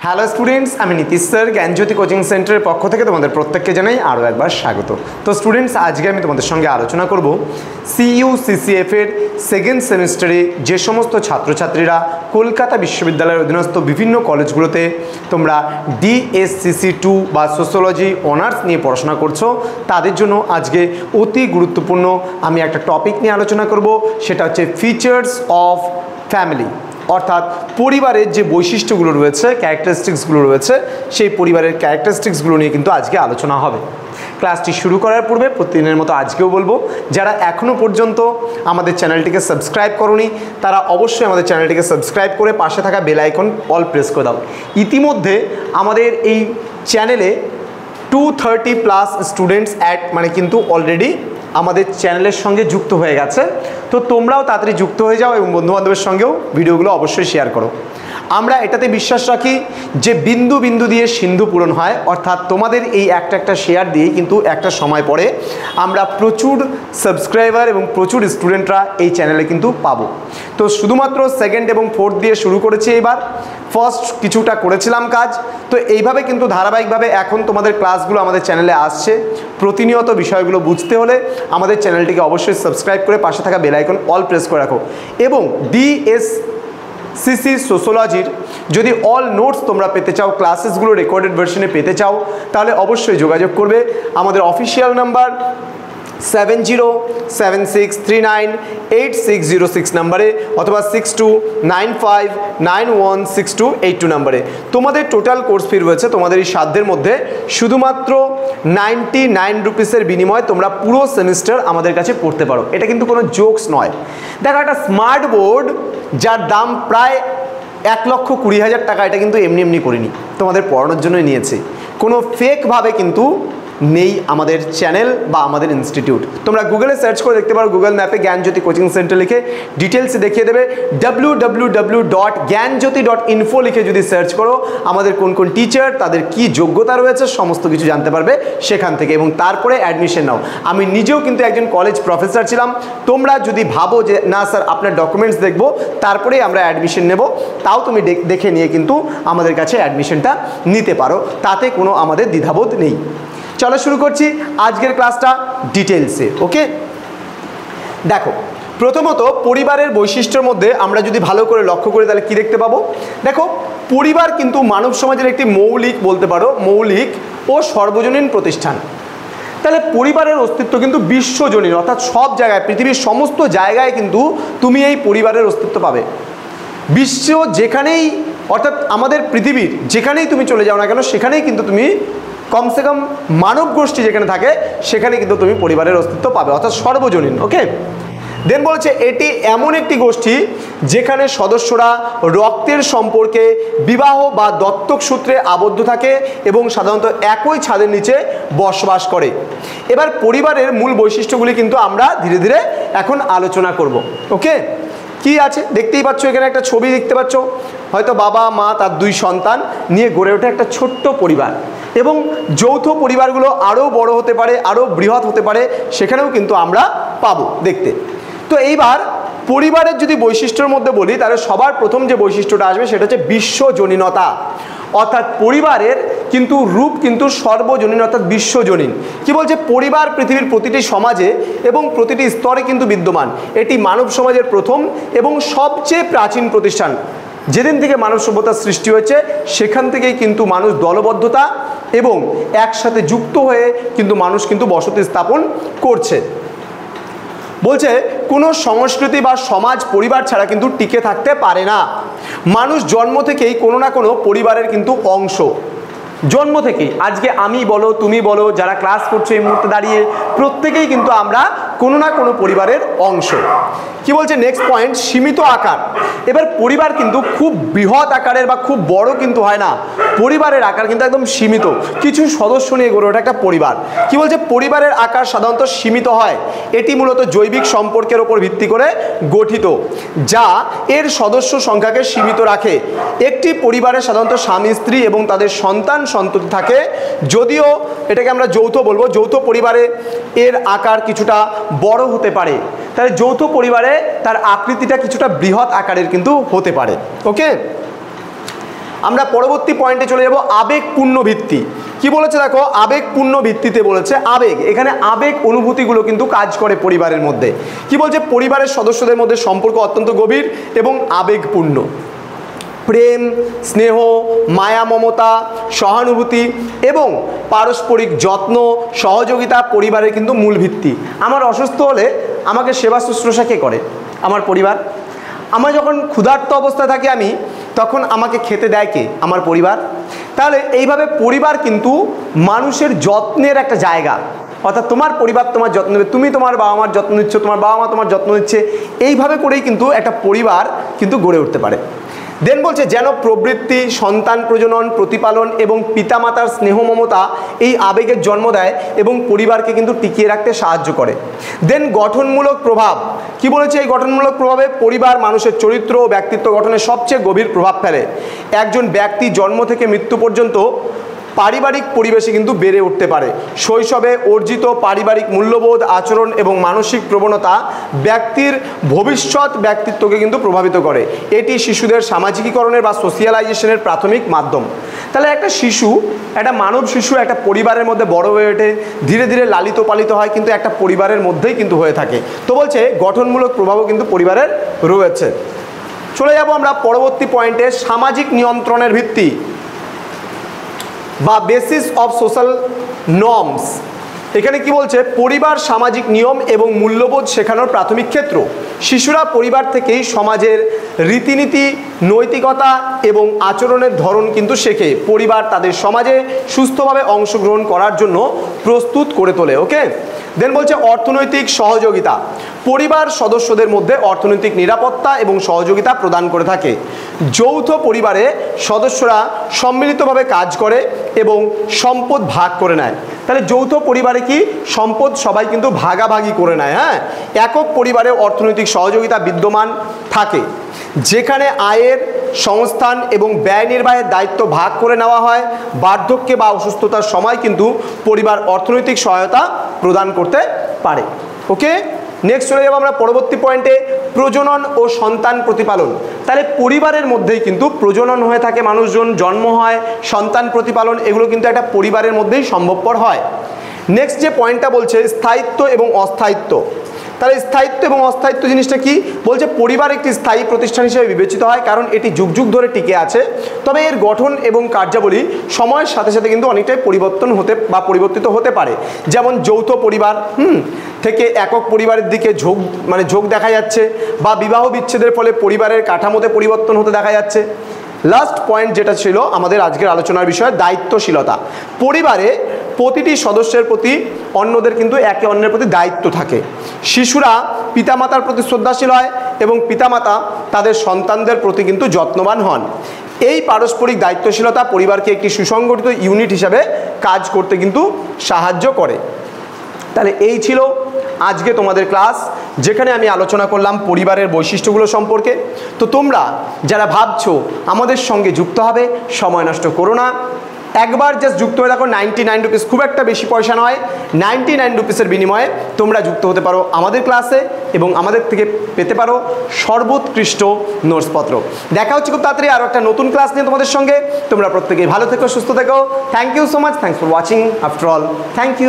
Hello students, আমি Nitish sir জ্ঞানজ্যোতি coaching সেন্টারের পক্ষ থেকে তোমাদের প্রত্যেককে জানাই আরও একবার স্বাগত। তো স্টুডেন্টস, আজকে আমি তোমাদের সঙ্গে আলোচনা করব CU/CCF এর সেকেন্ড সেমিস্টারে যে সমস্ত ছাত্রছাত্রীরা কলকাতা বিশ্ববিদ্যালয়ের অধীনস্থ বিভিন্ন কলেজগুলোতে তোমরা DSCC2 বা সোশ্যোলজি অনার্স নিয়ে পড়াশোনা করছো, তাদের জন্য আজকে অতি গুরুত্বপূর্ণ আমি একটা টপিক নিয়ে আলোচনা করব। সেটা হচ্ছে ফিচার্স অফ ফ্যামিলি, অর্থাৎ পরিবারের যে বৈশিষ্ট্যগুলো রয়েছে, ক্যারেক্টারিস্টিক্সগুলো রয়েছে, সেই পরিবারের ক্যারেক্টারিস্টিক্সগুলো নিয়ে কিন্তু আজকে আলোচনা হবে। ক্লাসটি শুরু করার পূর্বে প্রতিদিনের মতো আজকেও বলবো, যারা এখনও পর্যন্ত আমাদের চ্যানেলটিকে সাবস্ক্রাইব করোনি তারা অবশ্যই আমাদের চ্যানেলটিকে সাবস্ক্রাইব করে পাশে থাকা বেল আইকন অল প্রেস করে দাও। ইতিমধ্যে আমাদের এই চ্যানেলে 230+ স্টুডেন্টস কিন্তু অলরেডি আমাদের চ্যানেলের সঙ্গে যুক্ত হয়ে গেছে। তো তোমরাও তাড়াতাড়ি যুক্ত হয়ে যাও এবং বন্ধুবান্ধবের সঙ্গেও ভিডিওগুলো অবশ্যই শেয়ার করো। আমরা এটাতে বিশ্বাস রাখি যে বিন্দু বিন্দু দিয়ে সিন্ধু পূরণ হয়, অর্থাৎ তোমাদের এই একটা শেয়ার দিয়েই কিন্তু একটা সময় পরে আমরা প্রচুর সাবস্ক্রাইবার এবং প্রচুর স্টুডেন্টরা এই চ্যানেলে কিন্তু পাবো। তো শুধুমাত্র সেকেন্ড এবং ফোর্থ দিয়ে শুরু করেছি, এবার ফার্স্ট কিছুটা করেছিলাম কাজ। তো এইভাবে কিন্তু ধারাবাহিকভাবে এখন তোমাদের ক্লাসগুলো আমাদের চ্যানেলে আসছে। প্রতিনিয়ত বিষয়গুলো বুঝতে হলে আমাদের চ্যানেলটিকে অবশ্যই সাবস্ক্রাইব করে পাশে থাকা বেল আইকন অল প্রেস করে রাখো। এবং DSCC সোশ্যোলজির যদি অল নোটস তোমরা পেতে চাও, ক্লাসেসগুলো রেকর্ডেড ভার্সনে পেতে চাও, তাহলে অবশ্যই যোগাযোগ করবে আমাদের অফিসিয়াল নাম্বার 7076398606 নাম্বারে অথবা 6295916282 নাম্বারে। তোমাদের টোটাল কোর্স ফি রয়েছে তোমাদের এই সাধ্যের মধ্যে শুধুমাত্র 99 রুপিসের বিনিময়ে তোমরা পুরো সেমিস্টার আমাদের কাছে পড়তে পারো। এটা কিন্তু কোনো জোকস নয়। দেখো, একটা স্মার্ট বোর্ড যার দাম প্রায় 1,20,000 টাকা, এটা কিন্তু এমনি এমনি করিনি, তোমাদের পড়ানোর জন্যই নিয়েছি। কোনো ফেকভাবে কিন্তু নেই আমাদের চ্যানেল বা আমাদের ইনস্টিটিউট। তোমরা গুগলে সার্চ করে দেখতে পারো, গুগল ম্যাপে জ্ঞানজ্যোতি কোচিং সেন্টার লিখে ডিটেলসে দেখিয়ে দেবে। www.gyanjyoti.info লিখে যদি সার্চ করো, আমাদের কোন কোন টিচার, তাদের কি যোগ্যতা রয়েছে, সমস্ত কিছু জানতে পারবে সেখান থেকে, এবং তারপরে অ্যাডমিশন নাও। আমি নিজেও কিন্তু একজন কলেজ প্রফেসর ছিলাম। তোমরা যদি ভাবো যে না স্যার আপনার ডকুমেন্টস দেখবো তারপরেই আমরা অ্যাডমিশন নেব, তাও তুমি দেখে নিয়ে কিন্তু আমাদের কাছে অ্যাডমিশনটা নিতে পারো, তাতে কোনো আমাদের দ্বিধাবোধ নেই। চলো শুরু করছি আজকের ক্লাসটা ডিটেলসে। ওকে, দেখো, প্রথমত পরিবারের বৈশিষ্ট্যের মধ্যে আমরা যদি ভালো করে লক্ষ্য করি তাহলে কি দেখতে পাবো। দেখো, পরিবার কিন্তু মানব সমাজের একটি মৌলিক ও সর্বজনীন প্রতিষ্ঠান। তাহলে পরিবারের অস্তিত্ব কিন্তু বিশ্বজনীন, অর্থাৎ সব জায়গায়, পৃথিবীর সমস্ত জায়গায় কিন্তু তুমি এই পরিবারের অস্তিত্ব পাবে। বিশ্ব যেখানেই, অর্থাৎ আমাদের পৃথিবীর যেখানেই তুমি চলে যাও না কেন, সেখানেই কিন্তু তুমি কমসে কম মানব গোষ্ঠী যেখানে থাকে সেখানে কিন্তু তুমি পরিবারের অস্তিত্ব পাবে, অর্থাৎ সর্বজনীন। ওকে, দেন বলছে এটি এমন একটি গোষ্ঠী যেখানে সদস্যরা রক্তের সম্পর্কে, বিবাহ বা দত্তক সূত্রে আবদ্ধ থাকে এবং সাধারণত একই ছাদের নিচে বসবাস করে। এবার পরিবারের মূল বৈশিষ্ট্যগুলি কিন্তু আমরা ধীরে ধীরে এখন আলোচনা করব। ওকে, কি আছে দেখতেই পাচ্ছ, এখানে একটা ছবি দেখতে পাচ্ছ, হয়তো বাবা মা তার 2 সন্তান নিয়ে গড়ে ওঠে একটা ছোট্ট পরিবার, এবং যৌথ পরিবারগুলো আরও বড় হতে পারে, আরও বৃহৎ হতে পারে, সেখানেও কিন্তু আমরা পাবো দেখতে। তো এইবার পরিবারের যদি বৈশিষ্ট্যের মধ্যে বলি, তাহলে সবার প্রথম যে বৈশিষ্ট্যটা আসবে সেটা হচ্ছে বিশ্বজনীনতা, অর্থাৎ পরিবারের কিন্তু রূপ কিন্তু সর্বজনীন, অর্থাৎ বিশ্বজনীন। কি বলছে, পরিবার পৃথিবীর প্রতিটি সমাজে এবং প্রতিটি স্তরে কিন্তু বিদ্যমান। এটি মানব সমাজের প্রথম এবং সবচেয়ে প্রাচীন প্রতিষ্ঠান। যেদিন থেকে মানব সভ্যতার সৃষ্টি হয়েছে সেখান থেকেই কিন্তু মানুষ দলবদ্ধতা এবং একসাথে যুক্ত হয়ে কিন্তু মানুষ কিন্তু বসতি স্থাপন করছে। বলছে কোনো সংস্কৃতি বা সমাজ পরিবার ছাড়া কিন্তু টিকে থাকতে পারে না। মানুষ জন্ম থেকেই কোনো না কোনো পরিবারের কিন্তু অংশ, জন্ম থেকেই। আজকে আমি বলো, তুমি বলো, যারা ক্লাস করছো এই মুহূর্তে দাঁড়িয়ে, প্রত্যেকেই কিন্তু আমরা কোনো না কোনো পরিবারের অংশ। কি বলছে নেক্সট পয়েন্ট, সীমিত আকার। এবার পরিবার কিন্তু খুব বৃহৎ আকারের বা খুব বড় কিন্তু হয় না, পরিবারের আকার কিন্তু একদম সীমিত, কিছু সদস্য নিয়ে গড়ে ওঠে একটা পরিবার। কি বলছে, পরিবারের আকার সাধারণত সীমিত হয়। এটি মূলত জৈবিক সম্পর্কের ওপর ভিত্তি করে গঠিত, যা এর সদস্য সংখ্যাকে সীমিত রাখে। একটি পরিবারে সাধারণত স্বামী স্ত্রী এবং তাদের সন্তান সন্ততি থাকে, যদিও এটাকে আমরা যৌথ বলবো। যৌথ পরিবারে এর আকার কিছুটা বড় হতে পারে, তাহলে যৌথ পরিবারে তার আকৃতিটা কিছুটা বৃহৎ আকারের কিন্তু হতে পারে। ওকে, আমরা পরবর্তী পয়েন্টে চলে যাব আবেগপূর্ণ ভিত্তি। কি বলেছে দেখো, আবেগপূর্ণ ভিত্তিতে বলেছে আবেগ, এখানে আবেগ অনুভূতিগুলো কিন্তু কাজ করে পরিবারের মধ্যে। কি বলছে, পরিবারের সদস্যদের মধ্যে সম্পর্ক অত্যন্ত গভীর এবং আবেগপূর্ণ। প্রেম, স্নেহ, মায়া, মমতা, সহানুভূতি এবং পারস্পরিক যত্ন, সহযোগিতা পরিবারের কিন্তু মূল ভিত্তি। আমার অসুস্থ হলে আমাকে সেবা শুশ্রূষা কে করে? আমার পরিবার। আমার যখন ক্ষুধার্ত অবস্থায় থাকি আমি, তখন আমাকে খেতে দেয় কে? আমার পরিবার। তাহলে এইভাবে পরিবার কিন্তু মানুষের যত্নের একটা জায়গা, অর্থাৎ তোমার পরিবার তোমার যত্ন নেবে, তুমি তোমার বাবা মার যত্ন নিচ্ছ, তোমার বাবা মা তোমার যত্ন নিচ্ছে, এইভাবে করেই কিন্তু একটা পরিবার কিন্তু গড়ে উঠতে পারে। দেন বলছে যেন প্রবৃত্তি, সন্তান প্রজনন, প্রতিপালন এবং পিতামাতার স্নেহ মমতা এই আবেগের জন্ম দেয় এবং পরিবারকে কিন্তু টিকিয়ে রাখতে সাহায্য করে। দেন গঠনমূলক প্রভাব। কি বলেছে, এই গঠনমূলক প্রভাবে পরিবার মানুষের চরিত্র ও ব্যক্তিত্ব গঠনে সবচেয়ে গভীর প্রভাব ফেলে। একজন ব্যক্তি জন্ম থেকে মৃত্যু পর্যন্ত পারিবারিক পরিবেশে কিন্তু বেড়ে উঠতে পারে। শৈশবে অর্জিত পারিবারিক মূল্যবোধ, আচরণ এবং মানসিক প্রবণতা ব্যক্তির ভবিষ্যৎ ব্যক্তিত্বকে কিন্তু প্রভাবিত করে। এটি শিশুদের সামাজিকীকরণের বা সোশিয়ালাইজেশনের প্রাথমিক মাধ্যম। তাহলে একটা শিশু, একটা মানব শিশু একটা পরিবারের মধ্যে বড় হয়ে ওঠে, ধীরে ধীরে লালিত পালিত হয়, কিন্তু একটা পরিবারের মধ্যেই কিন্তু হয়ে থাকে। তো বলছে গঠনমূলক প্রভাবও কিন্তু পরিবারের রয়েছে। চলে যাব আমরা পরবর্তী পয়েন্টে, সামাজিক নিয়ন্ত্রণের ভিত্তি বা বেসিস অফ সোশ্যাল নর্মস। এখানে কি বলছে, পরিবার সামাজিক নিয়ম এবং মূল্যবোধ শেখানোর প্রাথমিক ক্ষেত্র। শিশুরা পরিবার থেকেই সমাজের রীতিনীতি, নৈতিকতা এবং আচরণের ধরন কিন্তু শেখে। পরিবার তাদের সমাজে সুস্থভাবে অংশগ্রহণ করার জন্য প্রস্তুত করে তোলে। ওকে, দেন বলছে অর্থনৈতিক সহযোগিতা। পরিবার সদস্যদের মধ্যে অর্থনৈতিক নিরাপত্তা এবং সহযোগিতা প্রদান করে থাকে। যৌথ পরিবারে সদস্যরা সম্মিলিতভাবে কাজ করে এবং সম্পদ ভাগ করে নেয়। তাহলে যৌথ পরিবারে কি সম্পদ সবাই কিন্তু ভাগাভাগি করে নেয়। হ্যাঁ, একক পরিবারে অর্থনৈতিক সহযোগিতা বিদ্যমান থাকে, যেখানে আয়ের সংস্থান এবং ব্যয় নির্বাহের দায়িত্ব ভাগ করে নেওয়া হয়। বার্ধক্যে বা অসুস্থতার সময় কিন্তু পরিবার অর্থনৈতিক সহায়তা প্রদান করতে পারে। ওকে, নেক্সট চলে যাবো আমরা পরবর্তী পয়েন্টে, প্রজনন ও সন্তান প্রতিপালন। তাহলে পরিবারের মধ্যেই কিন্তু প্রজনন হয়ে থাকে, মানুষজন জন্ম হয়, সন্তান প্রতিপালন এগুলো কিন্তু একটা পরিবারের মধ্যেই সম্ভবপর হয়। নেক্সট যে পয়েন্টটা বলছে স্থায়িত্ব এবং অস্থায়িত্ব। তাহলে স্থায়িত্ব এবং অস্থায়িত্ব জিনিসটা কি বলছে, পরিবার একটি স্থায়ী প্রতিষ্ঠান হিসেবে বিবেচিত হয় কারণ এটি যুগ যুগ ধরে টিকে আছে। তবে এর গঠন এবং কার্যাবলী সময়ের সাথে সাথে কিন্তু অনেকটাই পরিবর্তিত হতে পারে। যেমন যৌথ পরিবার থেকে একক পরিবারের দিকে ঝোঁক দেখা যাচ্ছে, বা বিবাহ বিচ্ছেদের ফলে পরিবারের কাঠামোতে পরিবর্তন হতে দেখা যাচ্ছে। লাস্ট পয়েন্ট যেটা ছিল আমাদের আজকের আলোচনার বিষয়, দায়িত্বশীলতা। পরিবারে প্রতিটি সদস্যের প্রতি অন্যদের কিন্তু একে অন্যের প্রতি দায়িত্ব থাকে। শিশুরা পিতামাতার প্রতি শ্রদ্ধাশীল হয় এবং পিতামাতা তাদের সন্তানদের প্রতি কিন্তু যত্নবান হন। এই পারস্পরিক দায়িত্বশীলতা পরিবারকে একটি সুসংগঠিত ইউনিট হিসাবে কাজ করতে কিন্তু সাহায্য করে। তাহলে এই ছিল আজকে তোমাদের ক্লাস, যেখানে আমি আলোচনা করলাম পরিবারের বৈশিষ্ট্যগুলো সম্পর্কে। তো তোমরা যারা ভাবছো আমাদের সঙ্গে যুক্ত হবে, সময় নষ্ট করো না, একবার জাস্ট যুক্ত হয়ে দেখো। 99 রুপিস, খুব একটা বেশি পয়সা নয়। 99 রুপিসের বিনিময়ে তোমরা যুক্ত হতে পারো আমাদের ক্লাসে এবং আমাদের থেকে পেতে পারো সর্বোৎকৃষ্ট নোটসপত্র। দেখা হচ্ছে খুব তাড়াতাড়ি আরও একটা নতুন ক্লাস নিয়ে তোমাদের সঙ্গে। তোমরা প্রত্যেকেই ভালো থেকো, সুস্থ থেকো। Thank you so much, thanks for watching. After all, thank you.